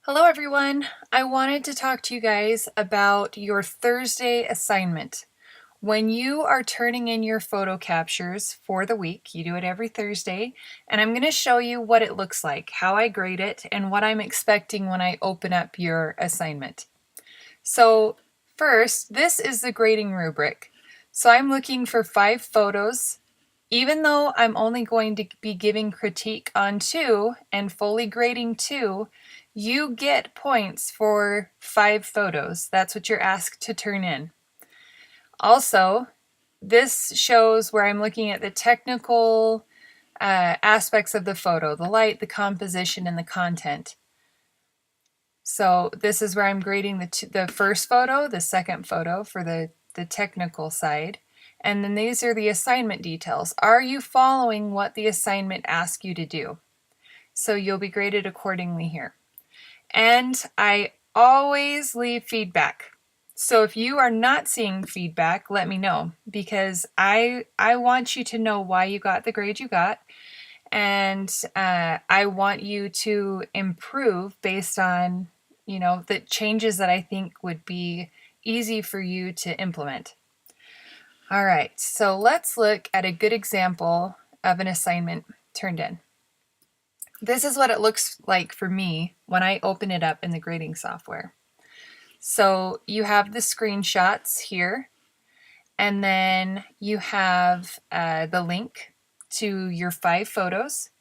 Hello everyone! I wanted to talk to you guys about your Thursday assignment. When you are turning in your photo captures for the week, you do it every Thursday, and I'm going to show you what it looks like, how I grade it, and what I'm expecting when I open up your assignment. So first, this is the grading rubric. So I'm looking for 5 photos. Even though I'm only going to be giving critique on 2 and fully grading 2, you get points for 5 photos. That's what you're asked to turn in. Also, this shows where I'm looking at the technical aspects of the photo, the light, the composition, and the content. So this is where I'm grading the first photo, the second photo for the technical side. And then these are the assignment details. Are you following what the assignment asks you to do? So you'll be graded accordingly here. And I always leave feedback. So if you are not seeing feedback, let me know, because I want you to know why you got the grade you got. And I want you to improve based on, the changes that I think would be easy for you to implement. All right, so let's look at a good example of an assignment turned in. This is what it looks like for me when I open it up in the grading software. So you have the screenshots here, and then you have the link to your 5 photos.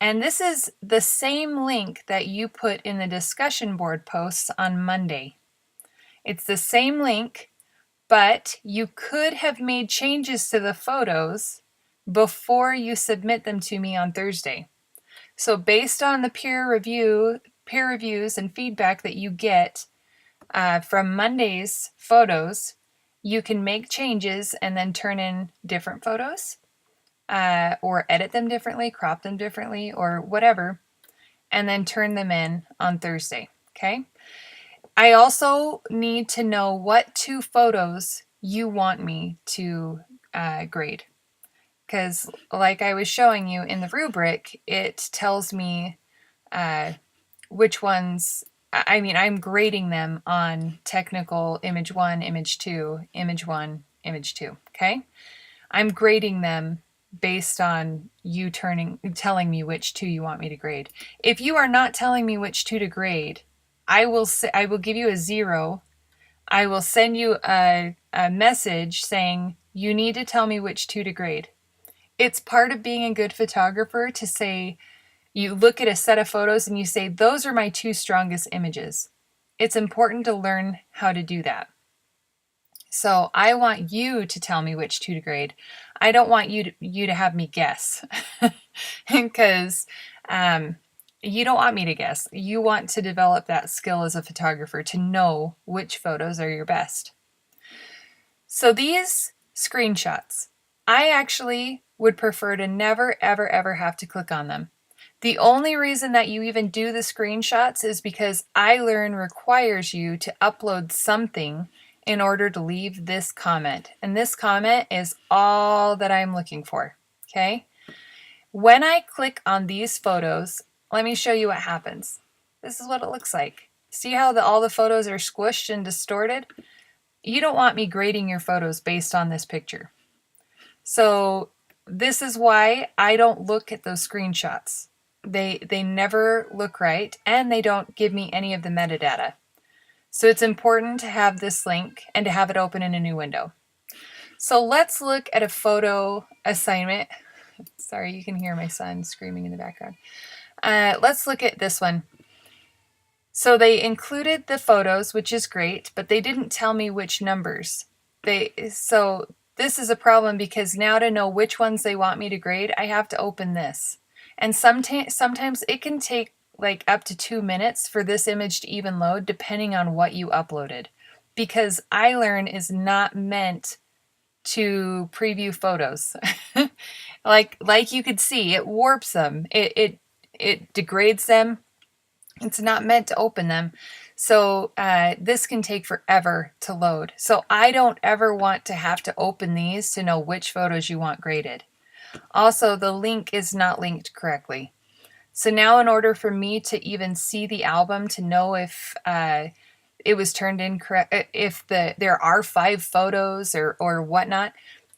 And this is the same link that you put in the discussion board posts on Monday. It's the same link, but you could have made changes to the photos before you submit them to me on Thursday. So based on the peer reviews and feedback that you get from Monday's photos, you can make changes and then turn in different photos, or edit them differently, crop them differently, or whatever, and then turn them in on Thursday, okay? I also need to know what 2 photos you want me to grade. Because like I was showing you in the rubric, it tells me which ones, I'm grading them on technical image 1, image 2, image 1, image 2, okay? I'm grading them based on you telling me which 2 you want me to grade. If you are not telling me which 2 to grade, I will give you a 0. I will send you a message saying you need to tell me which 2 to grade. It's part of being a good photographer to say, you look at a set of photos and you say, those are my 2 strongest images. It's important to learn how to do that. So I want you to tell me which 2 to grade. I don't want you to have me guess, because you don't want me to guess. You want to develop that skill as a photographer to know which photos are your best. So these screenshots, I actually would prefer to never, ever, ever have to click on them. The only reason that you even do the screenshots is because iLearn requires you to upload something in order to leave this comment. And this comment is all that I'm looking for, okay? When I click on these photos, let me show you what happens. This is what it looks like. See how all the photos are squished and distorted? You don't want me grading your photos based on this picture. So this is why I don't look at those screenshots. They never look right, and they don't give me any of the metadata. So it's important to have this link and to have it open in a new window. So let's look at a photo assignment. Sorry, you can hear my son screaming in the background. Let's look at this one. So they included the photos, which is great, but they didn't tell me which numbers. So this is a problem, because now to know which ones they want me to grade, I have to open this. And sometimes it can take like up to 2 minutes for this image to even load, depending on what you uploaded, because iLearn is not meant to preview photos. like you could see, it warps them. It degrades them. It's not meant to open them. So this can take forever to load. So I don't ever want to have to open these to know which photos you want graded. Also, the link is not linked correctly. So now in order for me to even see the album to know if it was turned in correct, if there are 5 photos or whatnot,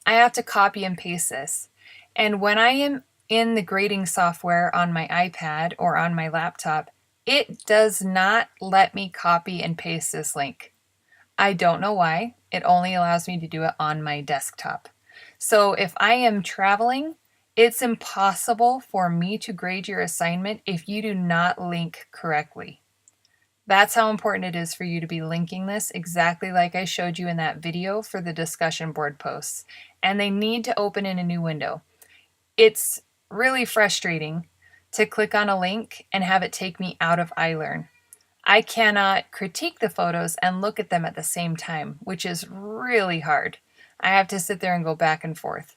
I have to copy and paste this. And when I am in the grading software on my iPad or on my laptop, it does not let me copy and paste this link. I don't know why. It only allows me to do it on my desktop. So if I am traveling, it's impossible for me to grade your assignment if you do not link correctly. That's how important it is for you to be linking this, exactly like I showed you in that video for the discussion board posts. And they need to open in a new window. It's really frustrating to click on a link and have it take me out of iLearn. I cannot critique the photos and look at them at the same time, which is really hard. I have to sit there and go back and forth.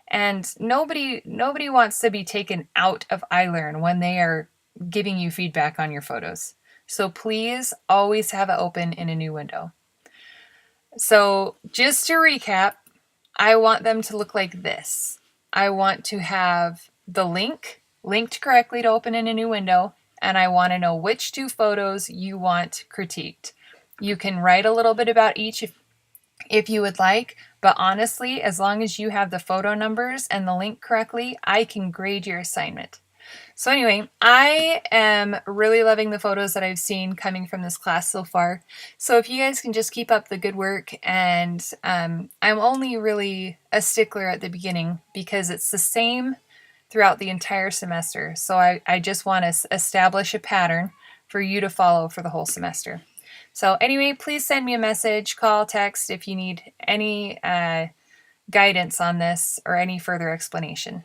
And nobody wants to be taken out of iLearn when they are giving you feedback on your photos. So please always have it open in a new window. So just to recap, I want them to look like this. I want to have the link linked correctly to open in a new window, and I want to know which 2 photos you want critiqued. You can write a little bit about each if you would like, but honestly, as long as you have the photo numbers and the link correctly, I can grade your assignment. So anyway, I am really loving the photos that I've seen coming from this class so far. So if you guys can just keep up the good work, and I'm only really a stickler at the beginning because it's the same throughout the entire semester. So I just want to establish a pattern for you to follow for the whole semester. So anyway, please send me a message, call, text if you need any guidance on this or any further explanation.